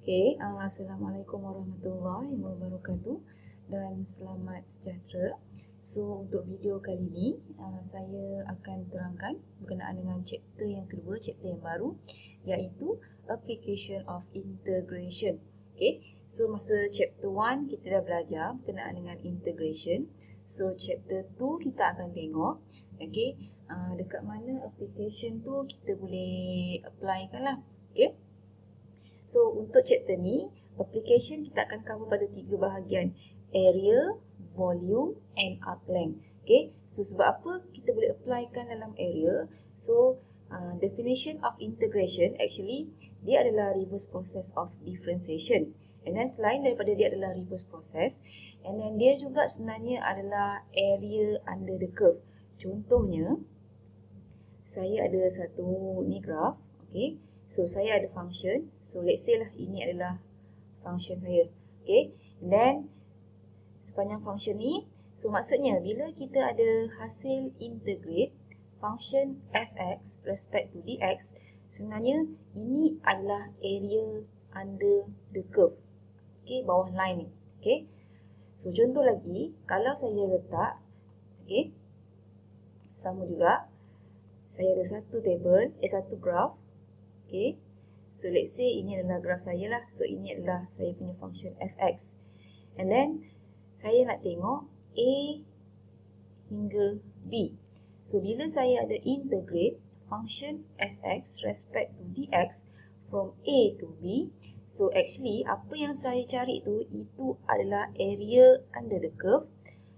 Assalamualaikum warahmatullahi wabarakatuh dan selamat sejahtera. So, untuk video kali ini, saya akan terangkan berkenaan dengan chapter yang kedua, chapter yang baru, iaitu Application of Integration. So masa chapter 1 kita dah belajar berkenaan dengan integration. So, chapter 2 kita akan tengok, dekat mana application tu kita boleh apply kan lah. So, untuk chapter ni, application kita akan cover pada 3 bahagian. Area, volume and arc length. So sebab apa kita boleh applykan dalam area? So, definition of integration actually dia adalah reverse process of differentiation. And then selain daripada dia adalah reverse process, and then dia juga sebenarnya adalah area under the curve. Contohnya, saya ada satu ni graph, So, saya ada function. So, let's say lah ini adalah function saya. And then, sepanjang function ni, so maksudnya bila kita ada hasil integrate function fx respect to dx, sebenarnya ini adalah area under the curve. Bawah line ni. So, contoh lagi, kalau saya letak, sama juga, saya ada satu table, satu graph. So let's say ini adalah graf saya lah. So ini adalah saya punya function fx. And then saya nak tengok A hingga B. So bila saya ada integrate function fx respect to dx from A to B, so actually apa yang saya cari tu itu adalah area under the curve.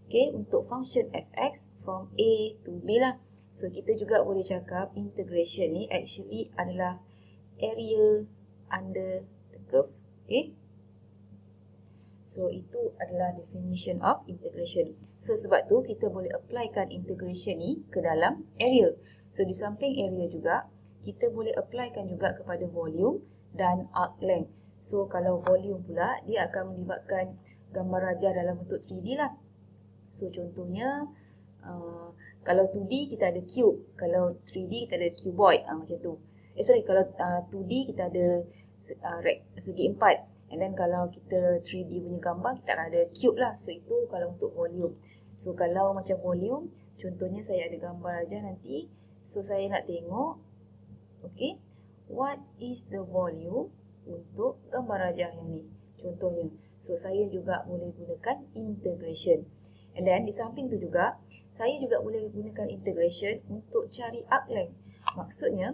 Untuk function fx from A to B lah. So kita juga boleh cakap integration ni actually adalah area under the curve. So itu adalah definition of integration. So sebab tu kita boleh applykan integration ni ke dalam area. So di samping area juga kita boleh applykan juga kepada volume dan arc length. So kalau volume pula dia akan melibatkan gambar rajah dalam bentuk 3D lah. So contohnya kalau 2D kita ada cube, kalau 3D kita ada cuboid, macam tu. Kalau 2D kita ada segi 4. And then kalau kita 3D punya gambar, kita akan ada cube lah. So itu kalau untuk volume. So kalau macam volume, contohnya saya ada gambar aja nanti. So saya nak tengok, what is the volume untuk gambar rajah yang ni? Contohnya. So saya juga boleh gunakan integration. And then di samping tu juga, saya juga boleh gunakan integration untuk cari arc length. Maksudnya,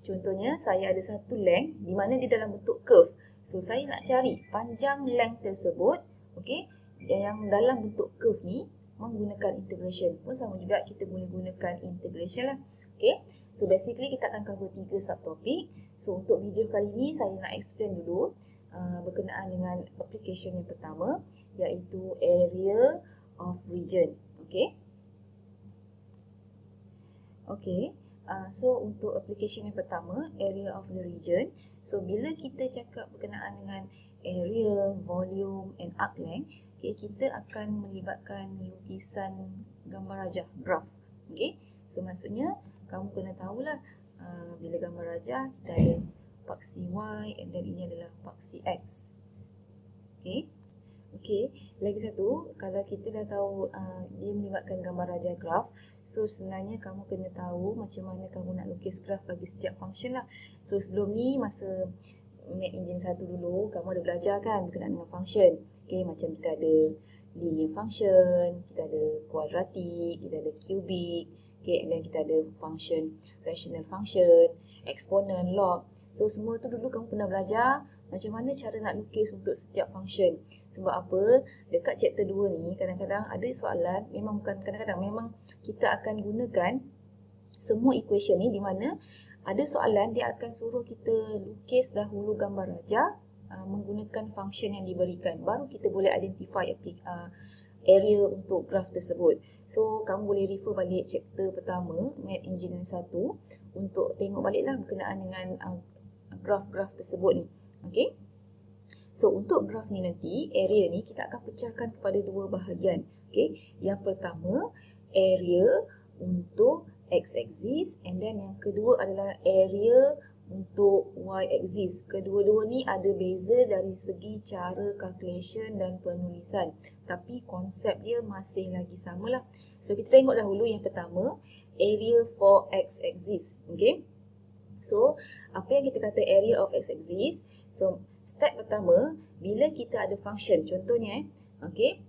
contohnya, saya ada satu length di mana dia dalam bentuk curve. So, saya nak cari panjang length tersebut, yang dalam bentuk curve ni menggunakan integration. Pun sama juga kita boleh gunakan integration lah. So, basically kita akan cover 3 subtopik. So, untuk video kali ni saya nak explain dulu berkenaan dengan application yang pertama, iaitu area of region. So untuk application yang pertama, area of the region. So bila kita cakap berkenaan dengan area, volume and arc length, kita akan melibatkan lukisan gambar rajah, graph. So maksudnya kamu kena tahulah bila gambar rajah kita ada paksi Y and then ini adalah paksi X. Lagi satu, kalau kita dah tahu dia melibatkan gambar rajah graph, so sebenarnya kamu kena tahu macam mana kamu nak lukis graph bagi setiap function lah. So sebelum ni, masa Math Engine 1 dulu, kamu ada belajar kan berkenaan dengan function. Macam kita ada linear function, kita ada quadratic, kita ada cubic, and then kita ada function, rational function, exponent, log. So semua tu dulu kamu pernah belajar macam mana cara nak lukis untuk setiap function. Sebab apa? Dekat chapter 2 ni kadang-kadang ada soalan, memang bukan kadang-kadang, memang kita akan gunakan semua equation ni di mana ada soalan dia akan suruh kita lukis dahulu gambar rajah menggunakan function yang diberikan. Baru kita boleh identify area untuk graph tersebut. So kamu boleh refer balik chapter pertama Math Engineering 1 untuk tengok baliklah berkenaan dengan graph-graph tersebut ni. So untuk graph ni nanti, area ni kita akan pecahkan kepada 2 bahagian. Yang pertama, area untuk x-axis, and then yang kedua adalah area untuk y-axis. Kedua-dua ni ada beza dari segi cara calculation dan penulisan. Tapi konsep dia masih lagi sama lah. So kita tengok dahulu yang pertama, area for x-axis. Okay. So apa yang kita kata area of x-axis? So step pertama, bila kita ada function, contohnya okay,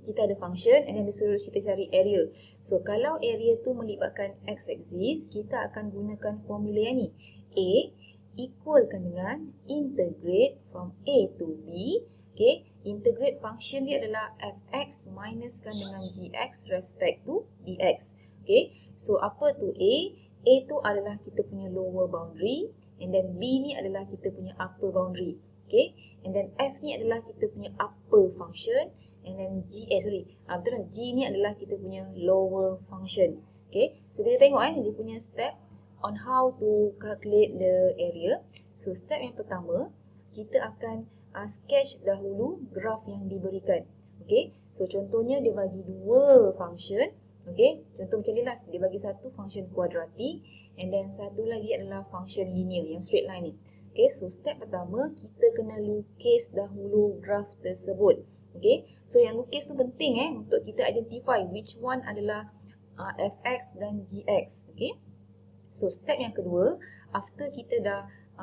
kita ada function and then disuruh kita cari area. So kalau area tu melibatkan x-axis, kita akan gunakan formula yang ni. A equalkan dengan integrate from A to B. Okay, integrate function dia adalah fx minuskan dengan gx respect to dx. Okay, so apa tu A? A tu adalah kita punya lower boundary and then B ni adalah kita punya upper boundary. Okay, and then F ni adalah kita punya upper function. And then G ni adalah kita punya lower function. Okay, so kita tengok dia punya step on how to calculate the area. So step yang pertama, kita akan sketch dahulu graf yang diberikan. Okay, so contohnya dia bagi dua function. Okay, contoh macam ni lah, dia bagi satu function kuadratik and then satu lagi adalah function linear yang straight line ni. Okay, so step pertama, kita kena lukis dahulu graf tersebut. Okay, so yang lukis tu penting untuk kita identify which one adalah fx dan gx. Okay, so step yang kedua, after kita dah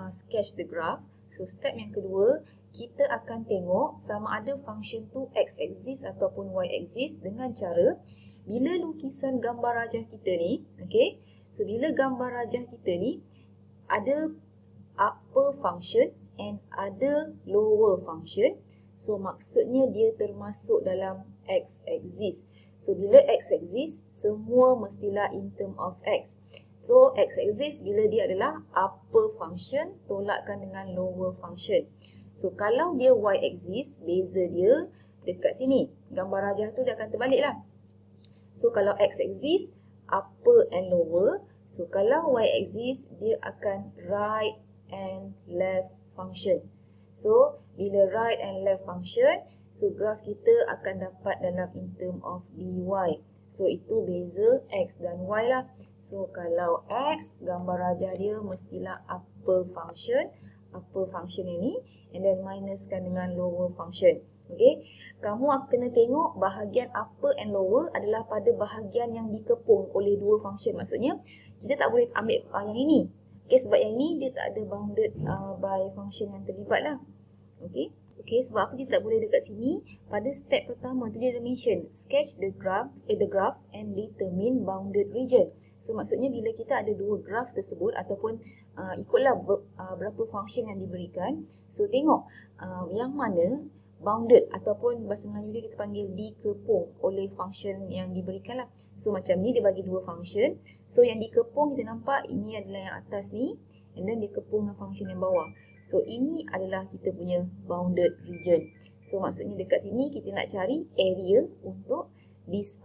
sketch the graph, so step yang kedua, kita akan tengok sama ada function tu x-axis ataupun y-axis dengan cara bila lukisan gambar rajah kita ni, okay, so bila gambar rajah kita ni ada upper function and ada lower function. So maksudnya dia termasuk dalam x-axis. So bila x-axis, semua mestilah in term of x. So x-axis bila dia adalah upper function, tolakkan dengan lower function. So kalau dia y-axis, beza dia dekat sini. Gambar rajah tu dia akan terbalik lah. So kalau x-axis, upper and lower. So kalau y-axis, dia akan right and left function. So bila right and left function, so graf kita akan dapat dalam in term of dy. So itu beza x dan y lah. So kalau x, gambar rajah dia mestilah upper function ini, and then minuskan dengan lower function. Okay, kamu akan kena tengok bahagian upper and lower adalah pada bahagian yang dikepung oleh dua function. Maksudnya kita tak boleh ambil yang ini. Okay, sebab yang ini dia tak ada bounded by function yang terlibat lah. Okay, sebab apa dia tak boleh dekat sini? Pada step pertama tu dia ada mention sketch the graph and determine bounded region. So maksudnya bila kita ada dua graf tersebut ataupun ikutlah berapa function yang diberikan. So tengok yang mana bounded ataupun bahasa Melayu dia kita panggil dikepung oleh function yang diberikan lah. So macam ni dia bagi dua function. So yang dikepung kita nampak ini adalah yang atas ni and then dikepung dengan function yang bawah. So ini adalah kita punya bounded region. So maksudnya dekat sini kita nak cari area untuk this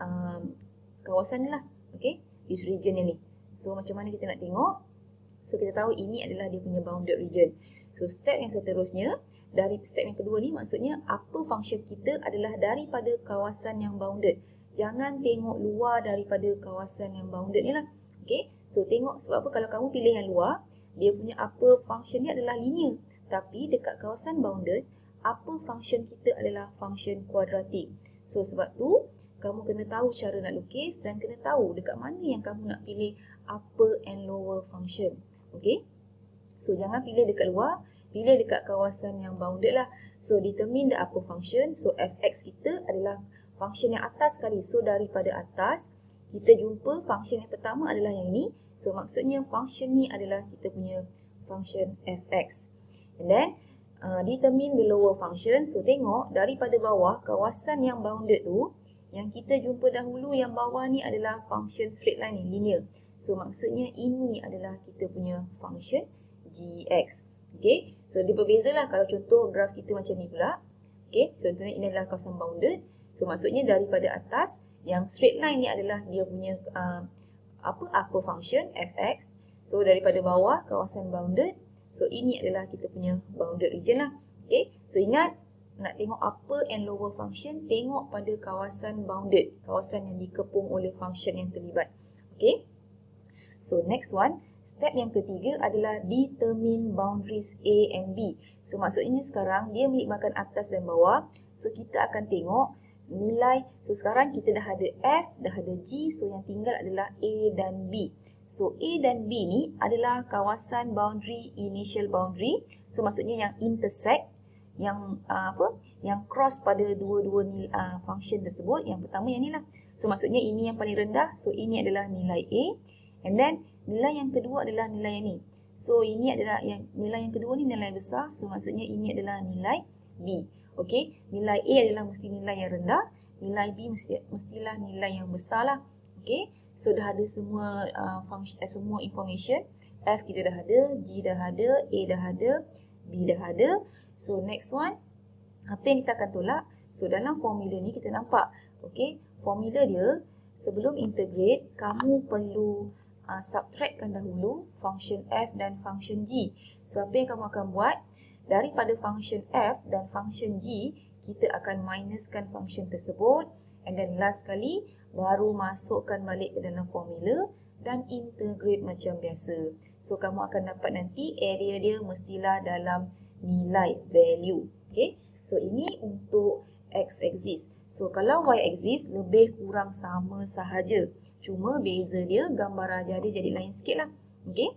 kawasan ni lah. Okay, this region ni. So macam mana kita nak tengok? So kita tahu ini adalah dia punya bounded region. So step yang seterusnya, dari step yang kedua ni maksudnya apa function kita adalah daripada kawasan yang bounded. Jangan tengok luar daripada kawasan yang bounded ni lah. Okay, so tengok sebab apa kalau kamu pilih yang luar, dia punya upper function ni adalah linear. Tapi dekat kawasan bounded, upper function kita adalah function kuadratik. So sebab tu, kamu kena tahu cara nak lukis dan kena tahu dekat mana yang kamu nak pilih upper and lower function. Okay, so jangan pilih dekat luar, pilih dekat kawasan yang bounded lah. So determine the upper function. So fx kita adalah function yang atas sekali. So daripada atas, kita jumpa function yang pertama adalah yang ini. So maksudnya function ni adalah kita punya function fx. And then determine the lower function. So tengok daripada bawah kawasan yang bounded tu, yang kita jumpa dahulu yang bawah ni adalah function straight line ni, linear. So maksudnya ini adalah kita punya function gx. Okay, so dia berbeza lah kalau contoh graf kita macam ni pula. Okay, contohnya ini adalah kawasan bounded. So maksudnya daripada atas, yang straight line ni adalah dia punya upper function fx. So daripada bawah kawasan bounded. So ini adalah kita punya bounded region lah. Okay, so ingat nak tengok upper and lower function, tengok pada kawasan bounded, kawasan yang dikepung oleh function yang terlibat. Okay, so next one, Step yang ketiga adalah determine boundaries A and B. So maksudnya sekarang dia melibatkan atas dan bawah. So kita akan tengok nilai. So sekarang kita dah ada F, dah ada G. So yang tinggal adalah A dan B. So A dan B ni adalah kawasan boundary, initial boundary. So maksudnya yang intersect, yang yang cross pada dua-dua function tersebut. Yang pertama yang ni lah. So maksudnya ini yang paling rendah. So ini adalah nilai A. And then nilai yang kedua adalah nilai yang ni. So ini adalah nilai yang kedua ni nilai besar. So maksudnya ini adalah nilai B. Okey, nilai A adalah mesti nilai yang rendah, nilai B mestilah nilai yang besar lah. Okey, so dah ada semua semua information. F kita dah ada, G dah ada, A dah ada, B dah ada. So next one, apa yang kita akan tolak? So dalam formula ni kita nampak, okey, formula dia sebelum integrate kamu perlu subtractkan dahulu function F dan function G. So apa yang kamu akan buat? Daripada function F dan function G, kita akan minuskan function tersebut. And then last kali, baru masukkan balik ke dalam formula dan integrate macam biasa. So kamu akan dapat nanti area dia mestilah dalam nilai value. Okay? So ini untuk X axis. So kalau Y axis lebih kurang sama sahaja. Cuma beza dia, gambar rajah dia jadi lain sikit lah. Okay?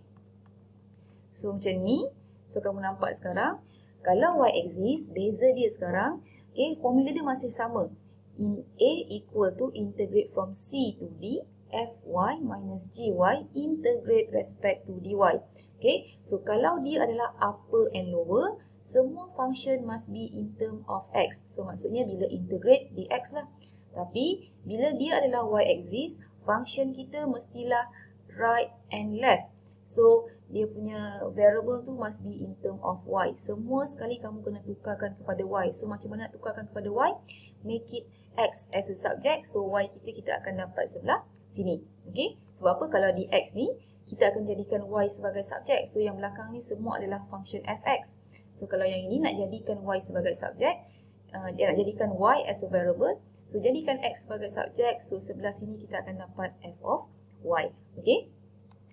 So macam ni. So kamu nampak sekarang. Kalau Y axis, beza dia sekarang. Okay, formula dia masih sama. A equal to integrate from C to D. Fy minus Gy integrate respect to dy. Okay, so kalau dia adalah upper and lower, semua function must be in term of x. So maksudnya bila integrate dx lah. Tapi bila dia adalah y axis, function kita mestilah right and left. So dia punya variable tu must be in term of y. Semua sekali kamu kena tukarkan kepada y. So macam mana nak tukarkan kepada y? Make it x as a subject. So y kita akan dapat sebelah sini. Okay? Sebab apa? Kalau di x ni, kita akan jadikan y sebagai subjek. So yang belakang ni semua adalah function fx. So kalau yang ini nak jadikan y sebagai subjek, dia nak jadikan y as a variable. So jadikan x sebagai subjek. So sebelah sini kita akan dapat f of y. Okay?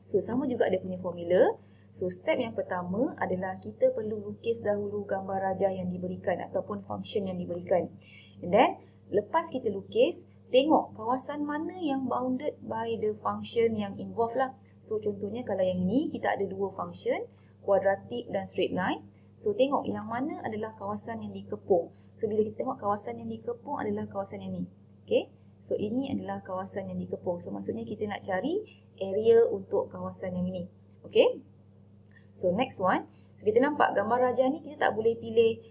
So sama juga dia punya formula. So step yang pertama adalah kita perlu lukis dahulu gambar rajah yang diberikan ataupun function yang diberikan. And then lepas kita lukis, tengok kawasan mana yang bounded by the function yang involved lah. So contohnya kalau yang ini kita ada dua function, quadratic dan straight line. So tengok yang mana adalah kawasan yang dikepung. So bila kita tengok kawasan yang dikepung adalah kawasan yang ni. Okay? So ini adalah kawasan yang dikepung. So maksudnya kita nak cari area untuk kawasan yang ini. Okay? So next one. So kita nampak gambar rajah ni kita tak boleh pilih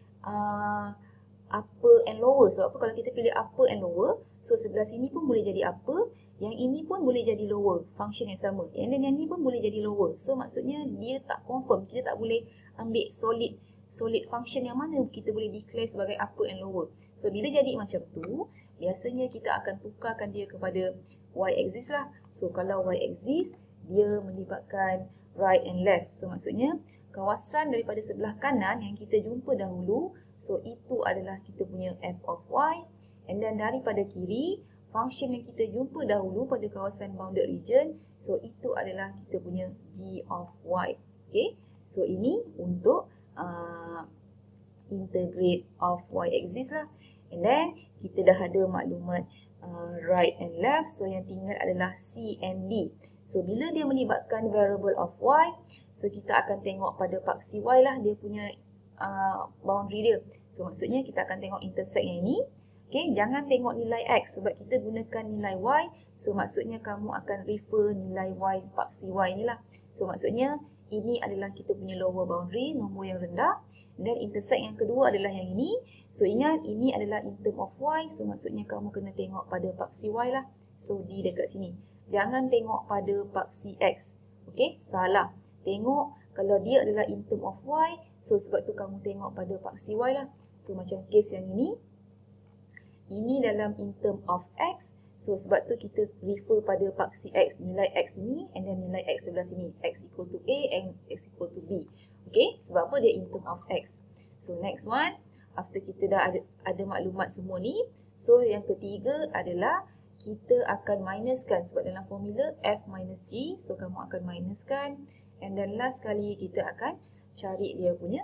upper and lower. Sebab apa? Kalau kita pilih upper and lower, so sebelah sini pun boleh jadi upper, yang ini pun boleh jadi lower, function yang sama. And then yang ni pun boleh jadi lower. So maksudnya dia tak confirm. Kita tak boleh ambil solid function yang mana kita boleh declare sebagai upper and lower. So bila jadi macam tu, biasanya kita akan tukarkan dia kepada y axis lah. So kalau y axis, dia melibatkan right and left. So maksudnya kawasan daripada sebelah kanan yang kita jumpa dahulu, so itu adalah kita punya f of y. And then daripada kiri, function yang kita jumpa dahulu pada kawasan bounded region, so itu adalah kita punya g of y. Okay, so ini untuk integrate of y axis lah. And then kita dah ada maklumat right and left, so yang tinggal adalah c and d. So bila dia melibatkan variable of y, so kita akan tengok pada paksi y lah dia punya boundary dia. So maksudnya kita akan tengok intersect yang ini. Okay, jangan tengok nilai x sebab kita gunakan nilai y. So maksudnya kamu akan refer nilai y paksi y ni lah. So maksudnya ini adalah kita punya lower boundary, nombor yang rendah. Dan intersect yang kedua adalah yang ini. So ingat ini adalah in term of y. So maksudnya kamu kena tengok pada paksi y lah. So d dekat sini. Jangan tengok pada paksi x. Okay, salah. Tengok kalau dia adalah in term of y. So sebab tu kamu tengok pada paksi y lah. So macam case yang ini. Ini dalam in term of x. So sebab tu kita refer pada paksi x. Nilai x ini and then nilai x sebelah sini. X equal to a and x equal to b. Okay, sebab apa dia in term of x. So next one. After kita dah ada maklumat semua ni. So yang ketiga adalah kita akan minuskan sebab dalam formula F minus G. So, kamu akan minuskan. And then last sekali kita akan cari dia punya